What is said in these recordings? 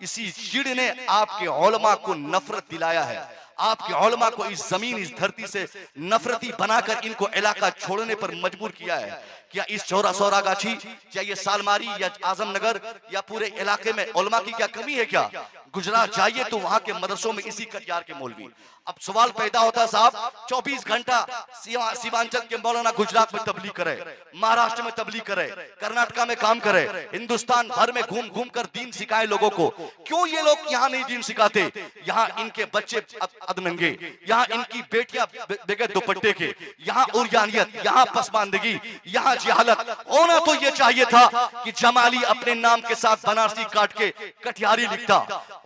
इसी चिड़ ने आपके उलमा को नफरत दिलाया है, आपके उलमा को इस जमीन इस धरती से नफरती बनाकर इनको इलाका छोड़ने पर मजबूर किया है। क्या इस चौरा सौरागाछी, क्या ये सालमारी या आजमनगर या पूरे इलाके में उलमा की क्या कमी है? क्या गुजरात जाइए तो वहां के मदरसों में इसी कटियार के मौलवी। अब सवाल पैदा होता है साहब, 24 घंटा सीमांचल के मौलाना गुजरात में तबलीग करे, महाराष्ट्र में तबलीग करे, कर्नाटका में काम करे, हिंदुस्तान भर में घूम घूम कर दीन सिखाए लोगों को, क्यों ये लोग यहाँ नहीं दीन सिखाते? यहाँ इनके बच्चे अधनंगे, यहाँ इनकी बेटियां बगैर दुपट्टे के, यहाँ उर्यानियत, यहाँ पसमानदगी, यहाँ जहालत। होना तो ये चाहिए था कि जमाली अपने नाम के साथ बनारसी काट के कटियारी लिखता।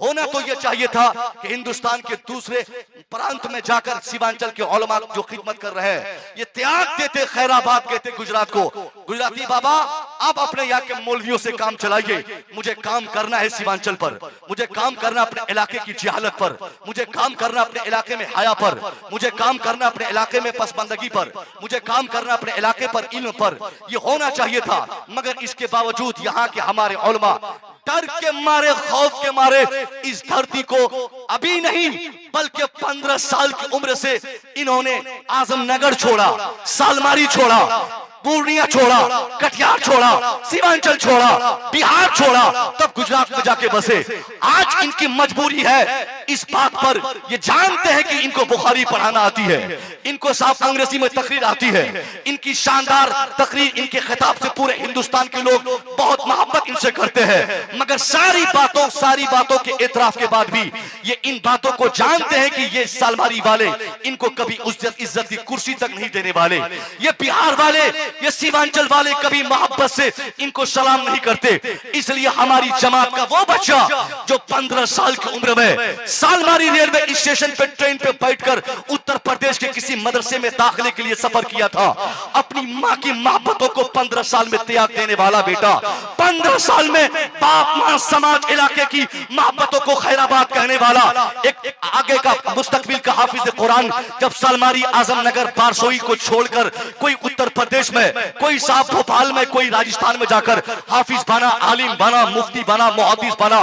होना तो ये चाहिए था कि हिंदुस्तान के दूसरे प्रांत में जाकर सीमांचल के उलमा जो खिदमत कर रहे हैं ये त्याग देते, खैराबाद कहते गुजरात को, गुजराती बाबा आप अपने यहाँ के मौलवियों से काम चलाइए, मुझे काम करना है सीमांचल पर, मुझे काम करना अपने इलाके की जहालत पर, मुझे काम करना अपने इलाके में हया पर, मुझे काम करना अपने इलाके में पसमानदगी पर, मुझे काम करना अपने इलाके पर इल्म पर। ये होना चाहिए था, मगर इसके बावजूद यहाँ के हमारे उलमा डर के मारे, खौफ के मारे इस धरती को अभी नहीं बल्कि 15 साल की उम्र से इन्होंने आजमनगर छोड़ा, सालमारी छोड़ा, पूर्णिया छोड़ा, कटिहार छोड़ा, सीमांचल छोड़ा, बिहार छोड़ा, तब गुजरात में जाके बसे। आज इनकी मजबूरी है इस बात पर, ये जानते हैं कि इनको बुखारी पढ़ाना आती है, इनको साफ अंग्रेजी में तकरीर आती है, इनकी शानदार तकरीर, इनके खिताब से पूरे हिंदुस्तान के लोग बहुत मोहब्बत इनसे करते हैं। मगर सारी बातों के एतराफ के बाद भी ये इन बातों को जानते हैं कि ये सालमारी वाले इनको कभी इज्जत की कुर्सी तक नहीं देने वाले, ये बिहार वाले, ये सीमांचल वाले कभी मोहब्बत से इनको सलाम नहीं करते। इसलिए हमारी जमात का वो बच्चा जो 15 साल की उम्र में सालमारी रेलवे स्टेशन पे ट्रेन पे बैठकर उत्तर प्रदेश के किसी मदरसे में दाखिले के लिए सफर किया था, अपनी माँ की मोहब्बतों को 15 साल में त्याग देने वाला बेटा, 15 साल में बाप माँ समाज इलाके की मोहब्बतों को खैराबाद कहने वाला, एक आगे का मुस्तकबिल का हाफिज कुरान, जब सालमारी आजमनगर बारसोई को छोड़कर कोई उत्तर प्रदेश में, कोई साहब भोपाल में, कोई राजस्थान में जाकर हाफिज बना, आलिम बना, मुफ्ती बना, मुहद्दिस बना,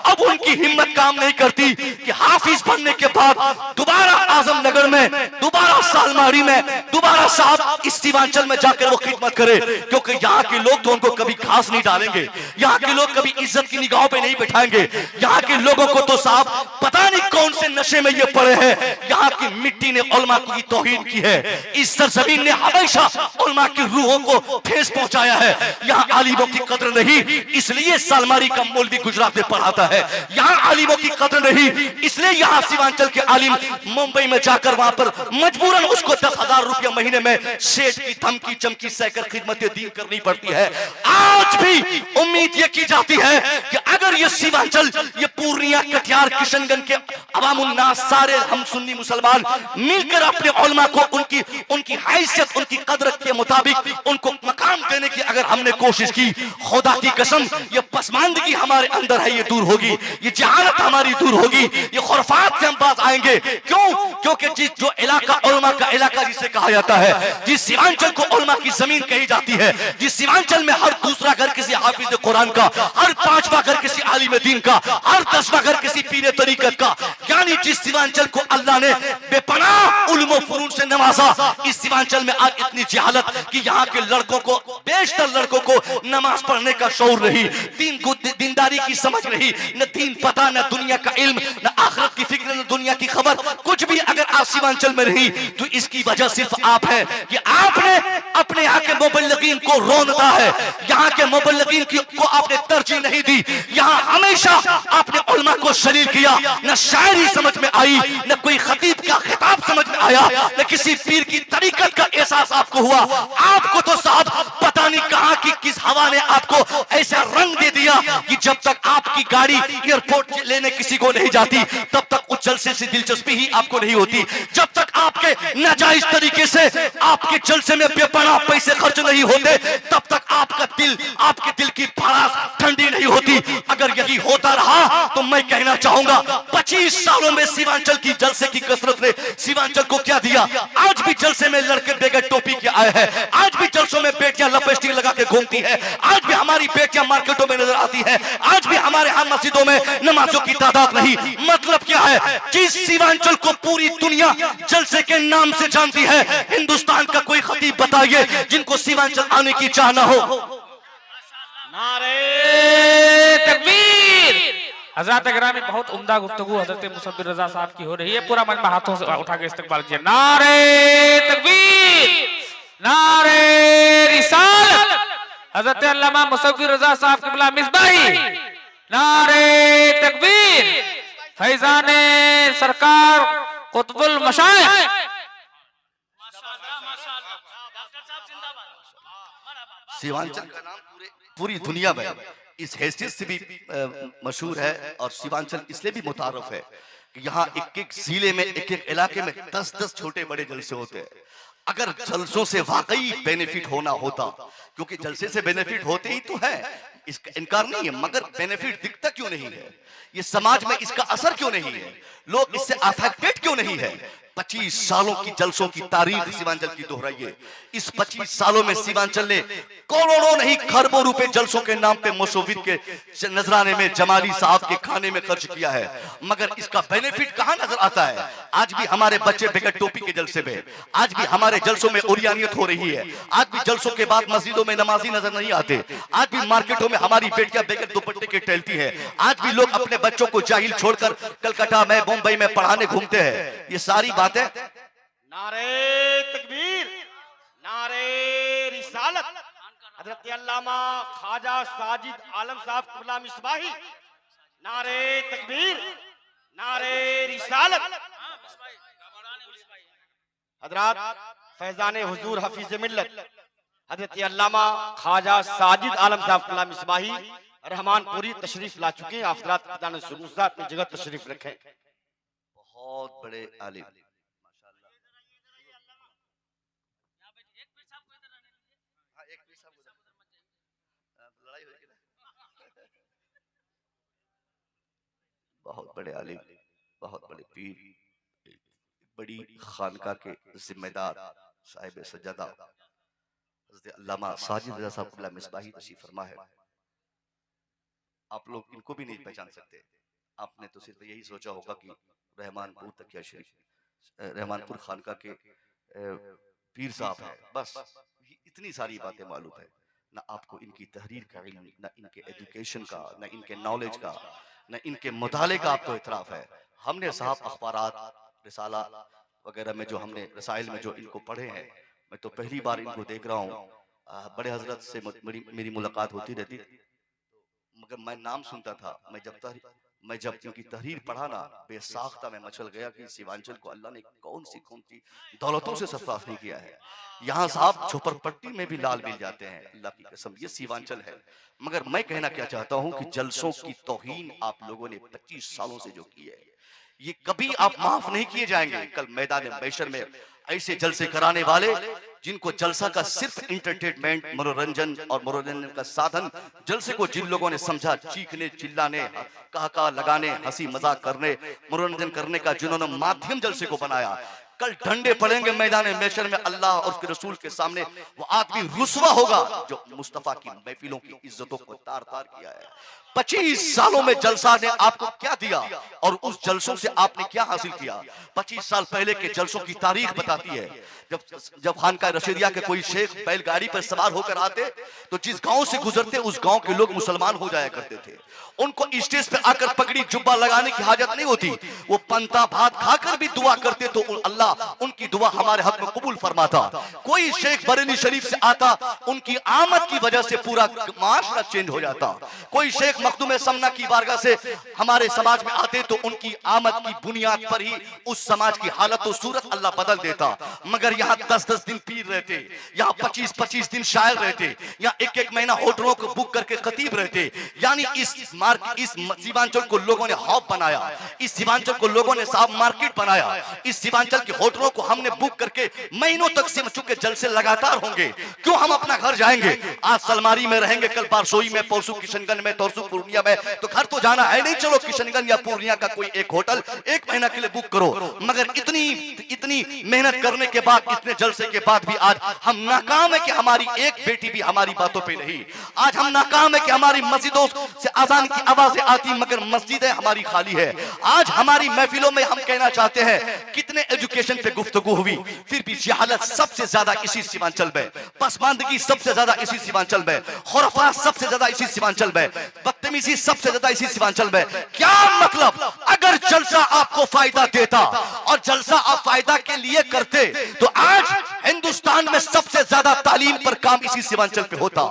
अब उनकी हिम्मत काम नहीं करती कि हाफिज बनने के बाद दोबारा आजमनगर में, दोबारा सालमारी में, दोबारा साहब इस सीमांचल में जाकर वो खिदमत करे, क्योंकि यहाँ के लोग तो उनको कभी घास नहीं डालेंगे, यहाँ के लोग कभी इज्जत की निगाहों पे नहीं बैठाएंगे, यहाँ के लोगों को तो साहब पता नहीं कौन से नशे में ये पड़े हैं। यहाँ की मिट्टी ने उलमा की तौहीन की है, इस सरजमीन ने हमेशा उलमा की रूहों को ठेस पहुंचाया है। यहाँ आलिमों की कदर नहीं, इसलिए सालमारी का मौलवी गुजरात में पढ़ाता है। यहाँ आलिमों की कदर नहीं, इसलिए यहाँ सीमांचल के आलिम मुंबई में जाकर वहां पर मजबूरन उसको 10,000 रुपया महीने में सेठ की धमकी चमकी सहकर खिदमत दीन करनी पड़ती है। आज भी उम्मीद ये की जाती है कि अगर ये सीमांचल, ये पूर्णिया, कटिहार, किशनगंज के अवामुन्नास सारे हम सुन्नी मुसलमान मिलकर अपने उलमा को उनकी हैसियत, उनकी कदर के मुताबिक उनको मकाम देने की अगर हमने कोशिश की, खुदा की कसम ये पसमानदगी हमारे अंदर है ये दूर होगी, ये जहालत हमारी दूर होगी, ये खुरफात से हम बात आएंगे। क्यों? क्योंकि जिस जो इलाका उलमा का इलाका जिसे कहा जाता है, जिस सीमांचल को उलमा की जमीन कही जाती है, जिस सीमांचल में हर दूसरा घर किसी हाफिज कुरान का, हर 5वां घर किसी आलिम दीन का, हर 10वां घर किसी पीरे तरीकत का, यानी जिस सीमांचल को अल्लाह ने बेपनाह उल्म फुनून से नवाजा, इस सीमांचल में आज इतनी जहालत कि यहाँ के लड़कों को, बेशतर लड़कों को नमाज पढ़ने का शौर नहीं, दीनदारी की समझ नहीं, न दीन पता, न दुनिया का इल्म, न आखिरत की फिक्र, न दुनिया की खबर, कुछ भी अगर आप सीमांचल में नहीं तो इसकी वजह सिर्फ आप है कि आपने अपने यहाँ के मुबल्लिगीन को रोंदा है, यहाँ के मुबल्लिगीन को आपने तरजीह नहीं दी, यहाँ हमेशा आपने उलमा को शलील किया, न शायरी समझ में आई, न कोई खतीब का खिताब समझ में आया, न किसी पीर की तरीकत का एहसास आपको हुआ। आपको तो साहब पता नहीं कहां की किस हवा ने आपको ऐसा रंग दे दिया कि जब तक आपकी गाड़ी एयरपोर्ट लेने किसी को नहीं जाती तब तक उस जलसे से दिलचस्पी ही आपको नहीं होती, जब तक आपके नाजायज तरीके से आपके जलसे में बेपनाह पैसे खर्च नहीं होते तब तक आपके दिल की भड़ास ठंडी नहीं होती। अगर यही होता रहा तो मैं कहना चाहूंगा 25 सालों में सीमांचल की जलसे की कसरत ने सीमांचल को क्या दिया। आज भी जलसे में लड़के बगैर टोपी के आए हैं, आज भी जलसों में बेटियां लिपस्टिक लगा के घूमती है, आज भी हमारी बेटियां मार्केटों में नजर आती है, आज भी हमारे यहाँ मस्जिदों में नमाजों की तादाद नहीं। मतलब क्या है, जिस सीमांचल को पूरी दुनिया जलसे के नाम से जानती है, हिंदुस्तान का कोई खतीब बताइए जिनको सीमांचल आने की चाह ना हो। नारे तकबीर। हज़रात गिरामी, बहुत उम्दा गुफ्तगू हजरत मुसव्विर रजा साहब की हो रही है। पूरा मजमा हाथों से उठा के इस्तकबाल कीजिए। नारे तकबीर, नारे रिसालत, हजरत अल्लामा मुसव्विर रजा साहब क़िबला मिसबाही। नारे तकबीर, फैजाने सरकार कुतुबुल मशाइख। सीमांचल का नाम पूरी दुनिया में इस हैसियत से भी मशहूर है और सीमांचल इसलिए भी मुतारफ है कि यहाँ एक एक जिले में, एक एक इलाके में 10-10 छोटे बड़े जलसे होते हैं। अगर जलसों से वाकई बेनिफिट होना होता, क्योंकि जलसे से बेनिफिट होते ही तो है, इसका इनकार नहीं है, मगर बेनिफिट दिखता क्यों नहीं है, ये समाज में इसका असर क्यों नहीं है, लोग इससे अफेक्टेड क्यों नहीं है। 25 सालों की जलसों की तारीख सीमांचल की दोहराइए। इस 25 सालों में सीमांचल ने करोड़ों नहीं खरबों रुपए जलसों के नाम पे मुसव्विर के नजराने में, जमाली साहब के खाने में खर्च किया है, मगर इसका बेनिफिट कहां नजर आता है। आज भी हमारे बच्चे बगैर टोपी के जलसे में, आज भी हमारे जलसों में उरियानियत हो रही है, आज भी जलसों के बाद मस्जिदों में नमाजी नजर नहीं आते, आज भी मार्केटों में हमारी बेटियां बगैर दुपट्टे के टहलती है, आज भी लोग अपने बच्चों को जाहिल छोड़कर कलकत्ता में, मुंबई में पढ़ाने घूमते हैं। ये सारी बातें नारे तकबीर, नारे रिसालत, हजरत अल्लामा ख्वाजा साजिद आलम साहब क़िबला मिसबाही। नारे तकबीर, नारे रिसालत। हजरात फैजाने हुजूर हफीज मिल्लत हजरत अल्लामा ख्वाजा साजिद आलम साहब क़िबला मिसबाही रहमानपुरी तशरीफ ला चुके हैं। हजरात अपनी जगह तशरीफ रखें। बहुत बड़े आलिम, बहुत बड़े आलिम, बहुत बड़े पीर, बड़ी खानका के जिम्मेदार साहिब सज्जादा हज़रत अल्लामा साजिद रज़ा साहब क़िबला मिसबाही तशरीफ फरमा है। आप लोग इनको भी नहीं पहचान सकते। आपने तो सिर्फ यही सोचा होगा कि रहमानपुर तकिया शरीफ, रहमानपुर खानका के पीर साहब है, बस इतनी सारी बातें मालूम है। ना आपको इनकी तहरीर का इल्म, ना इनके एजुकेशन का, ना इनके नॉलेज का, न इनके मुताले का आपको इतराफ है। हमने साहब अखबारात, रिसाला वगैरह में जो हमने रसाइल में जो इनको पढ़े हैं, मैं तो पहली बार इनको देख रहा हूँ। बड़े हजरत से मेरी मुलाकात होती रहती, मगर मैं नाम सुनता था। मैं जब इनकी तहरीर पढ़ा ना, बेसाख्ता में मचल गया कि सीमांचल को अल्लाह ने कौन सी दौलतों से सरफराज नहीं किया है। यहाँ साहब झोपड़पट्टी में भी लाल मिल जाते हैं, अल्लाह की कसम, ये सीमांचल है। मगर मैं कहना क्या चाहता हूँ कि जलसों की तौहीन आप लोगों ने 25 सालों से जो की है, ये कभी आप माफ नहीं किए जाएंगे। कल मैदान मैशर में ऐसे जलसे कराने वाले, जिनको जलसा का सिर्फ इंटरटेनमेंट, मनोरंजन और मनोरंजन का साधन, जलसे को जिन लोगों ने समझा चीखने, चिल्लाने, कहा लगाने, हंसी मजाक करने, मनोरंजन करने का जिन्होंने माध्यम जलसे को बनाया, कल डंडे पड़ेंगे मैदान मैशर में अल्लाह और उसके रसूल के सामने। वो आदमी रुसवा होगा जो मुस्तफा की महफिलों की इज्जतों को तार तार किया है। 25 सालों में जलसा ने आपको क्या दिया और उस जलसों से आपने क्या हासिल किया। 25 साल पहले के जलसों की तारीख बताती है। जब खानका रशीदिया के कोई शेख बैलगाड़ी पर सवार होकर आते तो जिस गांव से गुजरते उस गांव के लोग मुसलमान हो जाया करते थे। उनको स्टेज पे आकर पगड़ी जुब्बा लगाने की हाजत नहीं होती, वो पंता भात खाकर भी दुआ करते तो अल्लाह उनकी दुआ हमारे हक में कबूल फरमाता। कोई शेख बरेली शरीफ से आता, उनकी आमद की वजह से पूरा माशरा चेंज हो जाता। कोई शेख मखदूम समना की बारगाह से हमारे समाज में आते तो उनकी आमद की बुनियाद पर ही उस समाज की हालत और सूरत अल्लाह बदल देता। मगर यहाँ 10-10 दिन पीर रहते, यहाँ 25-25 दिन शायर रहते, यहाँ 1-1 महीना होटलों को बुक करके खतीब रहते। यानी इस सीमांचल को लोगों ने हॉब बनाया, इस सीमांचल को लोगों ने साहब मार्केट बनाया। इस सीमांचल के होटलों को हमने बुक करके महीनों तक से चुके जलसे लगातार होंगे। क्यों हम अपना घर जाएंगे? आज सलमारी में रहेंगे, कल बारसोई में, परसों किशनगंज में, तरसों पूर्णिया में, तो घर तो जाना है नहीं, चलो किशनगंज या पूर्णिया का कोई एक होटल 1 महीना के लिए बुक करो। मगर इतनी मेहनत करने के बाद, इतने जलसे के बाद भी आज हम नाकाम है कि हमारी एक बेटी भी हमारी बातों पे नहीं। आज हम नाकाम है कि हमारी मस्जिदों से अजान की आवाजें आती मगर मस्जिदें हमारी खाली है। आज हमारी महफिलों में हम कहना चाहते हैं कितने एजुकेशन पे गुफ्तगू हुई, फिर भी जहालत सबसे ज्यादा इसी सीमांचल में, पसमानदगी सबसे ज्यादा इसी सीमांचल में, खुराफात सबसे ज्यादा इसी सीमांचल में, बदतमीजी सबसे ज्यादा इसी सीमांचल में। क्या मतलब, अगर जलसा आपको फायदा देता और जलसा आप फायदा के लिए करते तो आज हिंदुस्तान में सबसे ज्यादा तालीम पर काम इसी सीमांचल पे होता।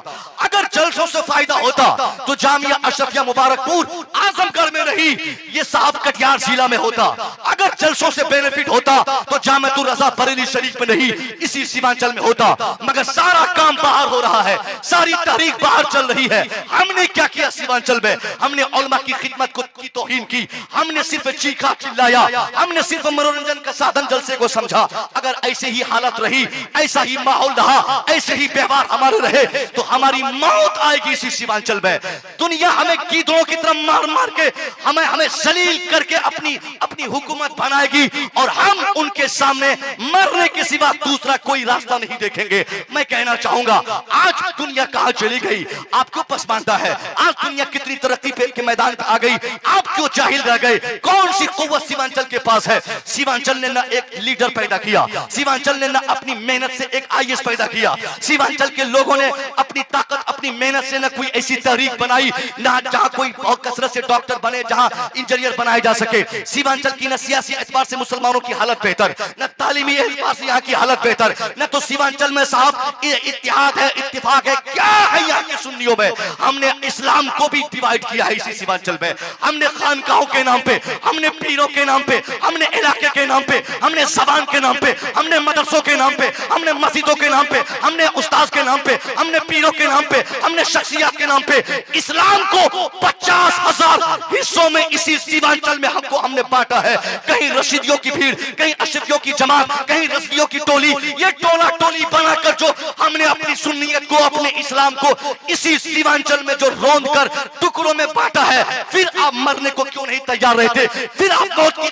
अगर जलसों से फायदा होता तो जामिया अशरफिया मुबारकपुर आजमगढ़ में नहीं, ये साहब कटिहार जिला में होता। अगर जलसों से बेनिफिट होता तो जामियातुर रजा बरेली शरीफ में नहीं, इसी सीमांचल में होता। मगर सारा काम बाहर हो रहा है, सारी तहरीक बाहर चल रही है। हमने क्या किया सीमांचल में? हमने उलमा की खिदमत को की तौहीन की, हमने सिर्फ चीखा चिल्लाया, हमने सिर्फ मनोरंजन का साधन जलसे को समझा। अगर ऐसे ही हालत रही, ऐसा ही माहौल रहा, ऐसे ही व्यवहार हमारे रहे तो हमारी मौत आएगी इसी सीमांचल में। दुनिया हमें गीदड़ों की तरह मार मार के हमें जलील करके अपनी हुकूमत बनाएगी और हम उनके सामने मरने के सिवा दूसरा कोई रास्ता नहीं देखेंगे। मैं कहना चाहूंगा आज दुनिया कहां चली गई, आप क्यों पसमानदा है? आज दुनिया कितनी तरक्की के मैदान पे आ गई, आप क्यों जाहिल रह गए? कौन सी कुव्वत सीमांचल के पास है? सीमांचल ने ना एक लीडर पैदा किया, सीमांचल ने ना अपनी मेहनत से एक आईएएस पैदा किया, सीमांचल के लोगों ने अपनी ताकत अपनी मेहनत से ना कोई ऐसी तहरीक बनाई ना जहां कोई कसरत से डॉक्टर बने, जहां इंजीनियर बनाए जा सके। सीमांचल की न सियासी एतबार से मुसलमानों की हालत बेहतर, न तालीमी एतबार से यहाँ की हालत बेहतर, न तो सीमांचल में साहब इत्तेहाद है, इत्तिफाक है। क्या है यहाँ की सुन्नियों में? हमने इस्लाम को भी डिवाइड किया है इसी सीमांचल में। हमने खानकाहों के नाम पे, हमने पीरों के नाम पे, हमने इलाके के नाम पे, हमने जबान के नाम पे, हमने मदरसों के नाम पे, हमने मस्जिदों के नाम पे, हमने उस्ताद के नाम पे, हमने पीरों के नाम पे, हमने शख्सियत के नाम पे इस्लाम को 50,000 हिस्सों में इसी सीमांचल में हमने बांटा है। कहीं रशीदियों की भीड़, कहीं अशरफियों की जमात, कहीं रशीदियों की टोली, ये टोला टोली बनाकर जो हमने अपनी सुन्नियत को, अपने इस्लाम को इसी सीमांचल में जो रौंद कर टुकड़ों में बांटा है, फिर आप मरने को क्यों नहीं तैयार रहते? फिर आप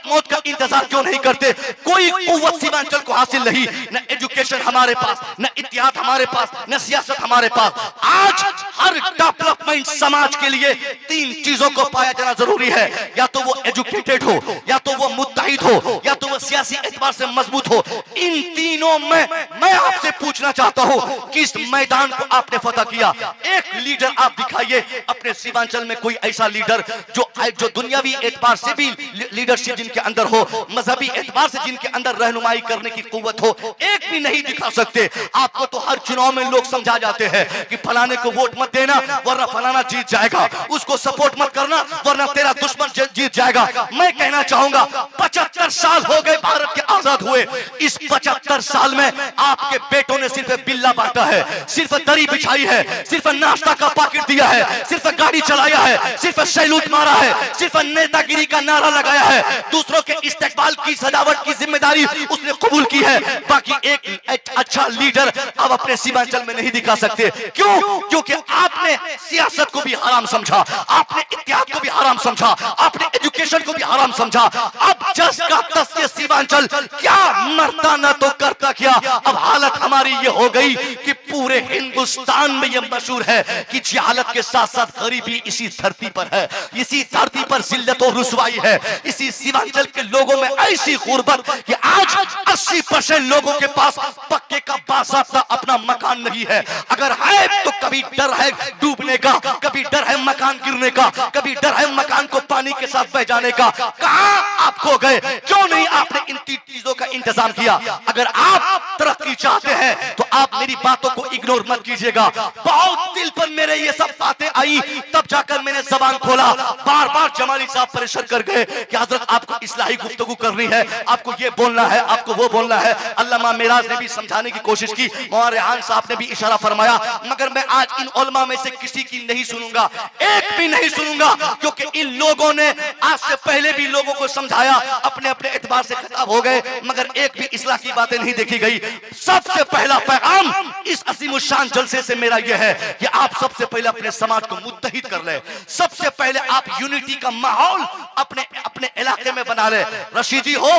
मौत का इंतजार क्यों नहीं करते? कोई कुव्वत सीमांचल को हासिल नहीं, न एजुकेशन हमारे पास, न इत्तेहाद हमारे पास, न सियासत हमारे पास। आज हर डेवलपमेंट समाज के लिए 3 चीजों को पाया जाना जरूरी है, या तो वो एजुकेटेड हो, या तो वो मुत्तहिद हो, या तो वो सियासी एतबार से मजबूत हो। इन तीनों में मैं आपसे पूछना चाहता हूं किस मैदान को आपने फतह किया? एक लीडर आप दिखाइए अपने सीमांचल में, कोई ऐसा लीडर जो दुनियावी एतबार से भी लीडरशिप जिनके अंदर हो, मजहबी एतबार से जिनके अंदर रहनुमाई करने की कुव्वत हो, एक भी नहीं दिखा सकते। आपको तो हर चुनाव में लोग समझा जाते हैं कि फलाने को वोट मत देना वरना फलाना जीत जाएगा, उसको सपोर्ट मत करना वरना तेरा दुश्मन जीत जाएगा। मैं कहना चाहूंगा 75 साल हो गए भारत के आजाद हुए, इस 75 साल में आपके बेटों ने सिर्फ बिल्ला बांटा है, सिर्फ दरी बिछाई है, सिर्फ नाश्ता का पैकेट दिया है, सिर्फ गाड़ी चलाया है, सिर्फ सैल्यूट मारा है, सिर्फ नेतागिरी का नारा लगाया है, दूसरों के इस्तेकबाल की सजावट की जिम्मेदारी उसने कबूल की है। बाकी एक अच्छा लीडर आप अपने सीमांचल में नहीं दिखा सकते। क्यों? क्योंकि आपने सियासत को भी हराम समझा, आपने इत्तेहाद को भी हराम समझा, आपने एजुकेशन को भी हराम समझा। अब जस का तस ये सीमांचल क्या मरता न तो करता क्या। अब हालत हमारी ये हो गई कि पूरे हिंदुस्तान में ये मशहूर है कि जहालत के साथ साथ गरीबी इसी धरती पर है, इसी धरती पर जिल्लत और रुसवाई है। इसी सीमांचल के लोगों में ऐसी गुर्बत कि आज 80% लोगों के पास पक्के का बासाख्ता अपना मकान नहीं है। अगर है तो कभी डर है डूबने का, कभी डर है मकान गिरने का, कभी डर है मकान को पानी के साथ बह जाने का। कहां आप खो गए? क्यों नहीं आपने इन 3 चीजों का इंतजाम किया? अगर आप तरक्की चाहते हैं तो आप मेरी बातों को इग्नोर मत कीजिएगा। बहुत दिल पर मेरे ये सब बातें आई, तब जाकर मैंने जबान खोला। बार बार जमाली साहब परेशान कर गए कि हजरत आपको इस्लाही गुफ्तगू करनी है, आपको ये बोलना है, आपको वो बोलना है। अल्लामा मेराज ने भी समझाने की कोशिश की, मौलाना रेहान साहब ने भी इशारा फरमाया, मगर मैं आज इन उलमा में से किसी की नहीं सुनूंगा, एक भी नहीं सुनूंगा, क्योंकि इन लोगों ने आज से पहले भी लोगों को समझाया, अपने अपने एतबार से खिताब हो गए। मगर एक भी इस्लाह की बातें नहीं देखी गई। सबसे पहला पैगाम इस असीमुशान जलसे से मेरा यह है कि आप सबसे पहले अपने समाज को मुत्तहिद कर ले। सबसे पहले आप यूनिटी का माहौल अपने अपने इलाके में बना ले। रशीदी हो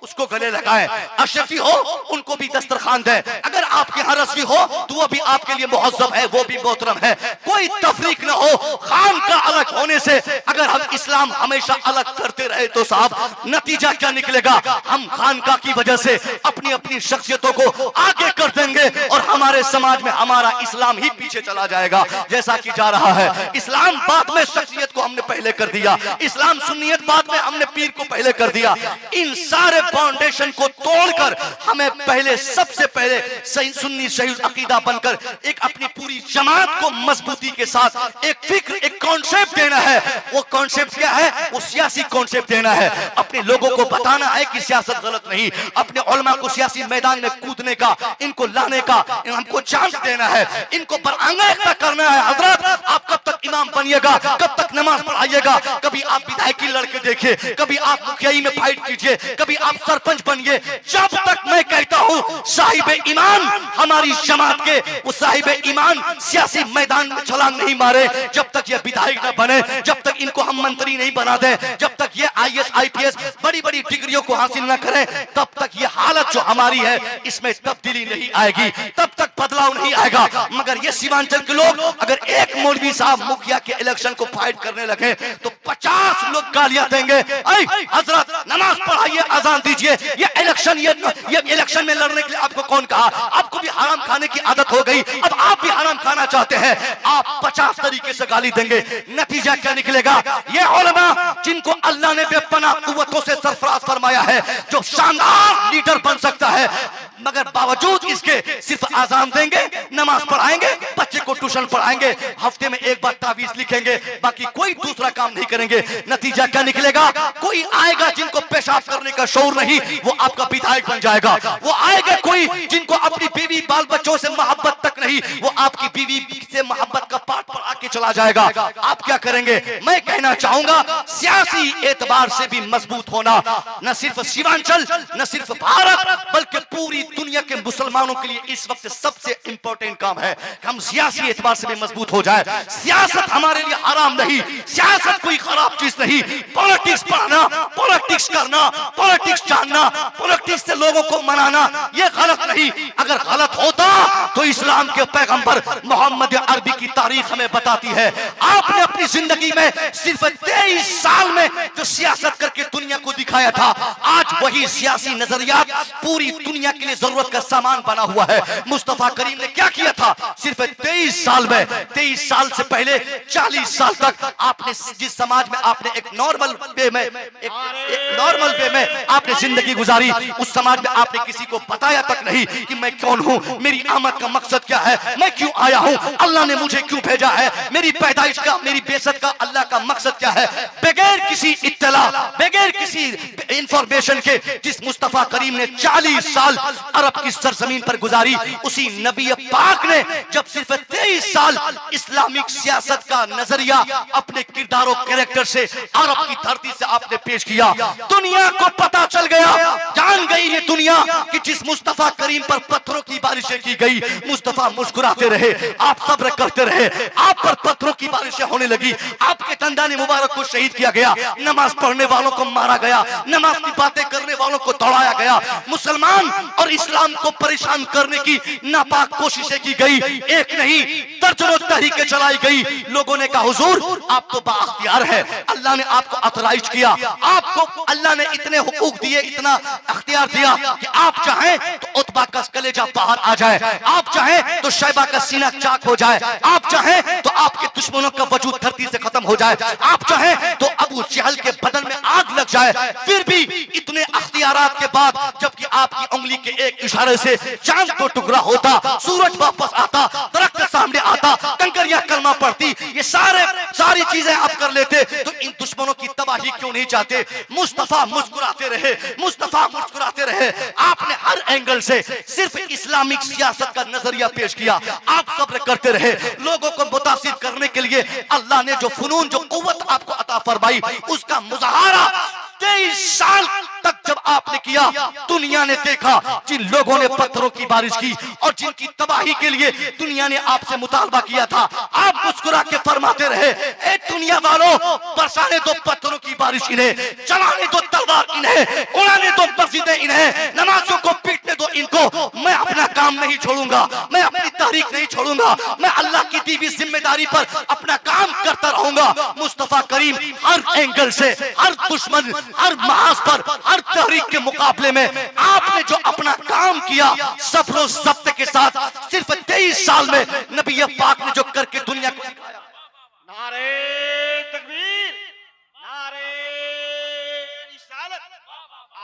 उसको गले लगाए, अशरफी हो उनको भी दस्तरखान दे। अगर आपके यहाँ रस्वी हो तो वो भी आपके लिए मुहज्जब है, वो भी मोहतरम है। कोई तफरीक न हो। खान का अलग होने से अगर हम इस्लाम हमेशा अलग करते रहे तो साहब नतीजा क्या निकलेगा? हम खानका की वजह से अपनी अपनी शख्सियतों को आगे कर देंगे और हमारे समाज में हमारा इस्लाम ही पीछे चला जाएगा, जैसा कि जा रहा है। इस्लाम बाद में शख्सियत को हमने पहले कर दिया, इस्लाम सुन्नियत बाद में हमने पीर को पहले कर दिया। इन सारे फाउंडेशन को तोड़कर हमें पहले सबसे पहले सही सुन्नी सही अकीदा बनकर एक अपनी पूरी जमात को मजबूती के साथ एक फिक्र, एक कॉन्सेप्ट देना है। वो कॉन्सेप्ट क्या है? वो सियासी कॉन्सेप्ट देना है। अपने लोगों को बताना है कि सियासत गलत नहीं, अपने उलमा को सियासी मैदान में कूदने का, इनको लाने का हमको चांस देना है, इनको बरआंगेज़ करना है। हजरत आप कब तक इमाम बनिएगा, कब तक नमाज पढ़ाइएगा? कभी आप विधायकी लड़के देखिए, कभी आप मुखियाई में फाइट कीजिए, कभी आप सरपंच बनिए। जब तक मैं कहता हूं साहिब ईमान हमारी जमात के, वो साहिब ईमान सियासी मैदान में छलांग नहीं मारे, जब तक ये विधायक न बने, जब तक इनको हम मंत्री नहीं बना दें, जब तक ये IAS IPS बड़ी बड़ी डिग्रियों को हासिल न करें, तब तक ये हालत जो हमारी है इसमें तब्दीली नहीं आएगी, तब तक बदलाव नहीं आएगा। मगर ये सीमांचल के लोग अगर एक मौलवी साहब मुखिया के इलेक्शन को फाइट करने लगे तो 50 लोग गालियां देंगे। हजरत नमाज पढ़ाइए, अजान दीजिए, ये इलेक्शन में लड़ने के लिए आपको कौन कहा? आपको भी हराम खाने की आदत हो गई, अब आप भी हराम खाना चाहते हैं। आप 50 तरीके से गाली देंगे, नतीजा क्या निकलेगा? ये उलमा जिनको अल्लाह ने बेपनाह कुव्वतों से सरफराज फरमाया है, जो शानदार लीडर बन सकता है, मगर बावजूद इसके सिर्फ आजान देंगे, नमाज पढ़ाएंगे, बच्चे को ट्यूशन पढ़ाएंगे, हफ्ते में एक बार तावीज लिखेंगे, बाकी कोई दूसरा काम नहीं करेंगे। नतीजा क्या निकलेगा? कोई आएगा जिनको पेशाब करने का शौर नहीं, वो आपका विधायक बन जाएगा। वो आएगा कोई जिनको अपनी बीवी बाल बच्चों से मोहब्बत तक नहीं, वो आपकी बीवी से मोहब्बत का पाठ पढ़ा के चला जाएगा। आप क्या करेंगे? मैं कहना चाहूंगा सियासी एतबार से भी मजबूत होना न सिर्फ सीमांचल, न सिर्फ भारत, बल्कि पूरी दुनिया के मुसलमानों के लिए इस वक्त सबसे इंपॉर्टेंट काम है कि हम सियासी एतबार से भी मजबूत हो जाए। सियासत हमारे लिए हराम नहीं, सियासत कोई खराब चीज नहीं। पॉलिटिक्स पढ़ना, पॉलिटिक्स करना, पॉलिटिक्स जानना, पॉलिटिक्स से लोगों को मनाना, ये गलत नहीं। अगर गलत होता तो इस्लाम के पैगंबर मोहम्मद अरबी की तारीख हमें बताती है। आपने अपनी जिंदगी में सिर्फ 23 साल में जो सियासत करके दुनिया को दिखाया था, आज वही सियासी नजरियात पूरी दुनिया के लिए जरूरत का सामान बना हुआ है। मुस्तफा करीम ने क्या किया था? सिर्फ 23 साल में, 23 साल से पहले 40 साल तक आपने जिस समाज में आपने एक नॉर्मल वे में आपने जिंदगी गुजारी, उस समाज में आपने किसी को बताया तक नहीं कि मैं कौन हूं, मेरी आमद का मकसद क्या है, मैं क्यों आया हूं, अल्लाह ने मुझे क्यों भेजा है, मेरी पैदाइश का, मेरी बेसत का अल्लाह का मकसद क्या है। बगैर किसी इत्तला, बगैर किसी इंफॉर्मेशन के जिस मुस्तफा करीम ने 40 साल अरब की सरजमीन पर गुजारी, उसी नबी पाक ने जब सिर्फ 23 साल इस्लामिक सियासत का नजरिया अपने किरदारों कैरेक्टर से अरब की धरती से आपने पेश किया, दुनिया को पता चल गया, जान गई ये दुनिया कि जिस मुस्तफा करीम पर पत्थरों की बारिशें की गई, मुस्तफा मुस्कुराते रहे, आप सब्र करते रहे, आप पर पत्थरों की बारिशें होने लगी, आपके दंदाने मुबारक को शहीद किया गया, नमाज पढ़ने वालों को मारा गया, नमाज की बातें करने वालों को दौड़ाया गया, मुसलमान और इस्लाम को परेशान करने की नापाक कोशिशें की गई, एक नहीं दर्जनों तहरीकें चलाई गई। लोगों ने कहा हुजूर आप तो बाअख्तियार है, अल्लाह ने आपको ऑथराइज किया, आपको अल्लाह ने इतने हुकूक दिए, इतना अख्तियार दिया कि आप चाहें तो उतबा का कलेजा बाहर आ जाए, आप चाहें तो शैबा का सीना चाक हो जाए, आप चाहें तो आपके दुश्मनों का वजूद धरती से खत्म हो जाए, आप चाहें तो अबू जहल के बदन में आग लग जाए। फिर भी इतने अख्तियारात के बाद जबकि आपकी उंगली के एक इशारे से चांद को टुकड़ा होता, सूरज वापस आता, दरख्त सामने आता, कंकरियां कलमा पड़ती, ये सारी चीजें आप कर लेते तो इन दुश्मनों की तबाही क्यों नहीं चाहते? मुस्तफा मुस्कुराते रहे, मुस्तफा मुस्कुराते रहे। आपने हर एंगल से सिर्फ इस्लामिक सियासत का नजरिया पेश किया, आप सब्र करते रहे। लोगों को मुतासिर करने के लिए अल्लाह ने जो फुनून, जो कुव्वत आपको अता फरमाई, उसका मुजाहरा 23 साल तक जब आपने किया, दुनिया ने देखा जिन लोगों ने पत्थरों की बारिश की और जिनकी तबाही के लिए दुनिया ने आपसे मुतालबा किया था, आप मुस्कुरा के फरमाते रहे, ए दुनिया वालों, बरसाने दो पत्थरों की बारिश इन्हें, चलाने दो तलवार इन्हें, उड़ाने दो मस्जिदें इन्हें, नमाजों को पीटने दो इनको, मैं अपना काम नहीं छोड़ूंगा, मैं अपनी तहरीक नहीं छोड़ूंगा, मैं अल्लाह की दी हुई जिम्मेदारी पर अपना काम करता रहूंगा। मुस्तफा करीम हर एंगल से, हर दुश्मन, हर महाज पर, हर तहरीक के मुकाबले में आपने जो अपना काम किया सब्र और ज़ब्त के साथ, सिर्फ 23 साल में नबी पाक ने जो करके दुनिया को दिखाया। नारे तकबीर, नारे रिसालत,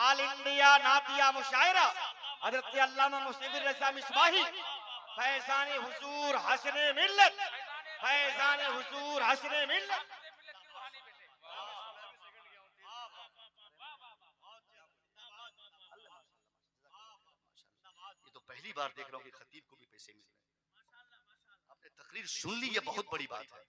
ऑल इंडिया नातिया मुशायरा हजरत अल्लामा मुसव्विर रज़ा मिसबाही, फैज़ान हुजूर हसने मिल्लत, फैज़ान हुजूर हसने मिल्लत। ये तो पहली बार देख रहा हूँ कि खतीब को भी पैसे मिल रहे हैं। आपने तकरीर सुन ली, ये बहुत बड़ी बात है।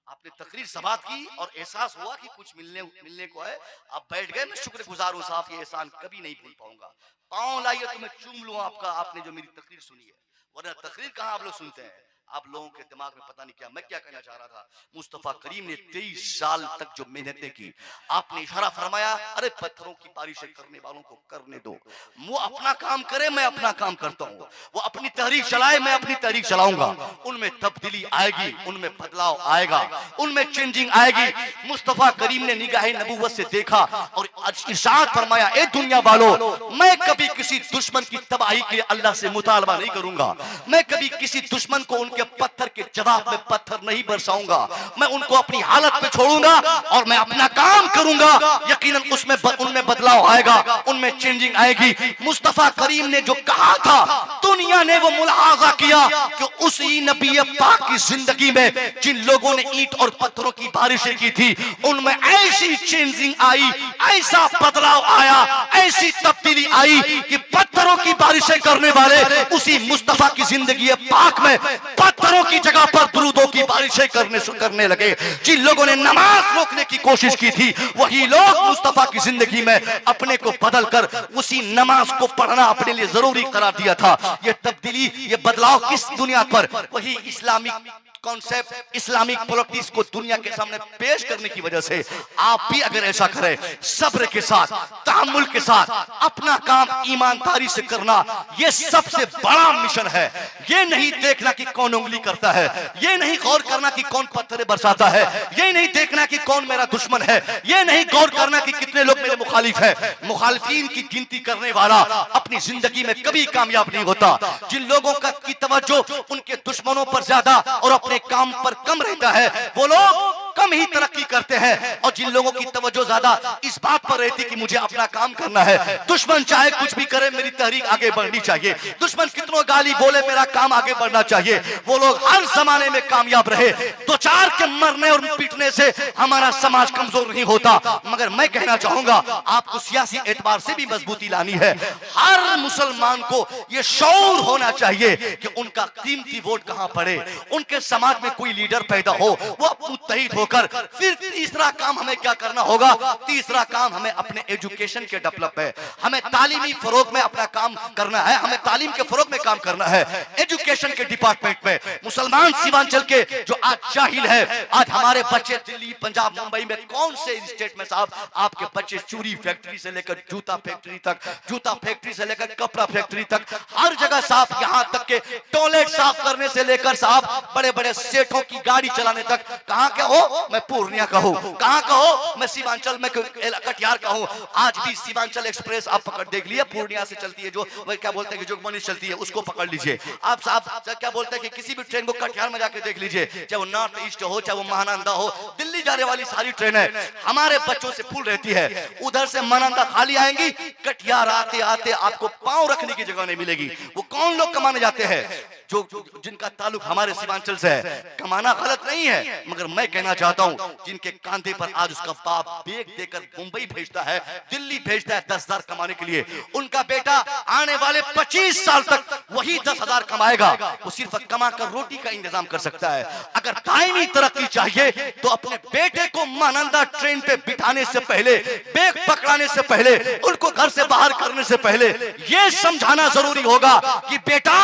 आपने तकरीर समाप्त की और एहसास हुआ कि कुछ मिलने को है, आप बैठ गए। मैं शुक्रगुजार हूँ साहब, ये एहसान कभी नहीं भूल पाऊंगा। पाँव लाइए तो मैं चूम लूँ आपका, आपने जो मेरी तकरीर सुनी है, वरना तकरीर कहाँ आप लोग सुनते हैं। आप लोगों के दिमाग में पता नहीं क्या, मैं क्या कहना चाह रहा था। मुस्तफा करीम ने 23 साल तक जो मेहनतें की, आपने इशारा फरमाया, अरे पत्थरों की बारिशें करने वालों को करने दो, वो अपना काम करे, मैं अपना काम करता हूँ। वो अपनी तहरीक चलाए, मैं अपनी तहरीक चलाऊंगा। उनमें तब्दीली आएगी, उनमें बदलाव आएगा, उनमें चेंजिंग आएगी। मुस्तफा करीम ने निगाहे नबूवत से देखा और इरशाद फरमाया, ए दुनिया वालों, मैं कभी किसी दुश्मन की तबाही के लिए अल्लाह से मुतालबा नहीं करूंगा। मैं कभी किसी दुश्मन को उनके पत्थर के जवाब में पत्थर नहीं बरसाऊंगा। मैं उनको अपनी हालत पे छोड़ूंगा और मैं अपना काम करूंगा। यकीनन उसमें उनमें बदलाव आएगा, उनमें चेंजिंग आएगी। मुस्तफा करीम ने जो कहा था, दुनिया ने वो मुलाहाजा किया कि उसी नबी पाक की जिंदगी में जिन लोगों ने ईंट और पत्थरों की बारिशें की थी, उनमें ऐसी चेंजिंग आई, ऐसा बदलाव आया, ऐसी तब्दीली आई कि पत्थरों की बारिशें करने वाले उसी मुस्तफा की जिंदगी पाक में पत्थरों की जगह पर दुरूदों की बारिशें करने लगे। जिन लोगों ने नमाज रोकने की कोशिश की थी, वही लोग मुस्तफा की जिंदगी में अपने को बदल कर उसी नमाज को पढ़ना अपने लिए जरूरी करार दिया था। ये तब्दीली, ये बदलाव किस दुनिया पर? वही इस्लामिक कॉन्सेप्ट, इस्लामिक पॉलिटिक्स को दुनिया के सामने पेश करने की वजह से आप भी अगर ऐसा करें, सब्र के साथ, तहम्मुल के साथ अपना काम ईमानदारी से करना, ये सबसे बड़ा मिशन है। ये नहीं देखना कि कौन उंगली करता है, ये नहीं गौर करना कि कौन पत्थर बरसाता है, ये नहीं देखना कि कौन मेरा दुश्मन है, ये नहीं गौर करना कि कितने लोग मेरे मुखालिफ है। मुखालिफिन की गिनती करने वाला अपनी जिंदगी में कभी कामयाब नहीं होता। जिन लोगों की तवज्जो उनके दुश्मनों पर ज्यादा और अपने काम पर कम रहता है, वो लोग कम ही तरक्की करते हैं। और जिन लोगों की तवज्जो ज्यादा इस बात पर रहती कि मुझे अपना काम करना है, दुश्मन चाहे कुछ भी करे, मेरी तहरीक आगे बढ़नी चाहिए, दुश्मन कितनों गाली बोले, मेरा काम आगे बढ़ना चाहिए, वो लोग हर जमाने में कामयाब रहे। दो चार के मरने और पीटने से हमारा समाज कमजोर नहीं होता। मगर मैं कहना चाहूंगा, आपको सियासी एतबार से भी मजबूती लानी है। हर मुसलमान को यह शऊर होना चाहिए कि उनका कीमती वोट कहां पड़े, उनके समाज में कोई लीडर पैदा हो, वो मुत्तहिद होकर। फिर तीसरा काम हमें क्या करना होगा? तीसरा काम हमें अपने एजुकेशन के डेवलप है, हमें तालीमी फरोग में अपना काम करना है, हमें तालीम के फरोग में काम करना है। एजुकेशन के डिपार्टमेंट में मुसलमान सीमांचल के जो आज जाहिल है, आज हमारे बच्चे दिल्ली, पंजाब, मुंबई में कौन से स्टेट में साहब आपके बच्चे चूड़ी फैक्ट्री से लेकर जूता फैक्ट्री तक, जूता फैक्ट्री से लेकर कपड़ा फैक्ट्री तक, हर जगह साहब, यहाँ तक के टॉयलेट साफ करने से लेकर साहब बड़े बड़े सेठों की गाड़ी चलाने तक। कहाँ के हो? मैं पूर्णिया का हूँ। कहाँ का हो? मैं सीमांचल में कटिहार का हूँ। आज भी सीमांचल एक्सप्रेस आप पकड़ देख लिया, पूर्णिया से चलती है, जो वही क्या बोलते हैं कि जोगबनी चलती है, उसको पकड़ लीजिए आप साहब। क्या बोलते हैं कि किसी भी ट्रेन को कटिहार में जाके देख लीजिए, चाहे वो नॉर्थ ईस्ट हो, चाहे वो महानंदा हो, दिल्ली जाने वाली सारी ट्रेनें हमारे बच्चों से फुल रहती है। उधर से महानंदा खाली आएंगी, कटिहार आते आते आपको पांव रखने की जगह नहीं मिलेगी। वो कौन लोग कमाने जाते हैं? जिनका ताल्लुक हमारे सीमांचल से है, कमाना गलत नहीं है, मगर मैं कहना चाहता हूं जिनके कांधे पर आज उसका बाप बेग देकर मुंबई भेजता है, दिल्ली भेजता है 10,000 कमाने के लिए, उनका बेटा आने वाले 25 साल तक वही 10,000 कमाएगा। वो सिर्फ कमा कर रोटी का इंतजाम कर सकता है। अगर दायमी तरक्की चाहिए तो अपने बेटे को मानंदा ट्रेन पे बिठाने से पहले, बेग पकड़ाने से पहले, उनको घर से बाहर करने से पहले यह समझाना जरूरी होगा कि बेटा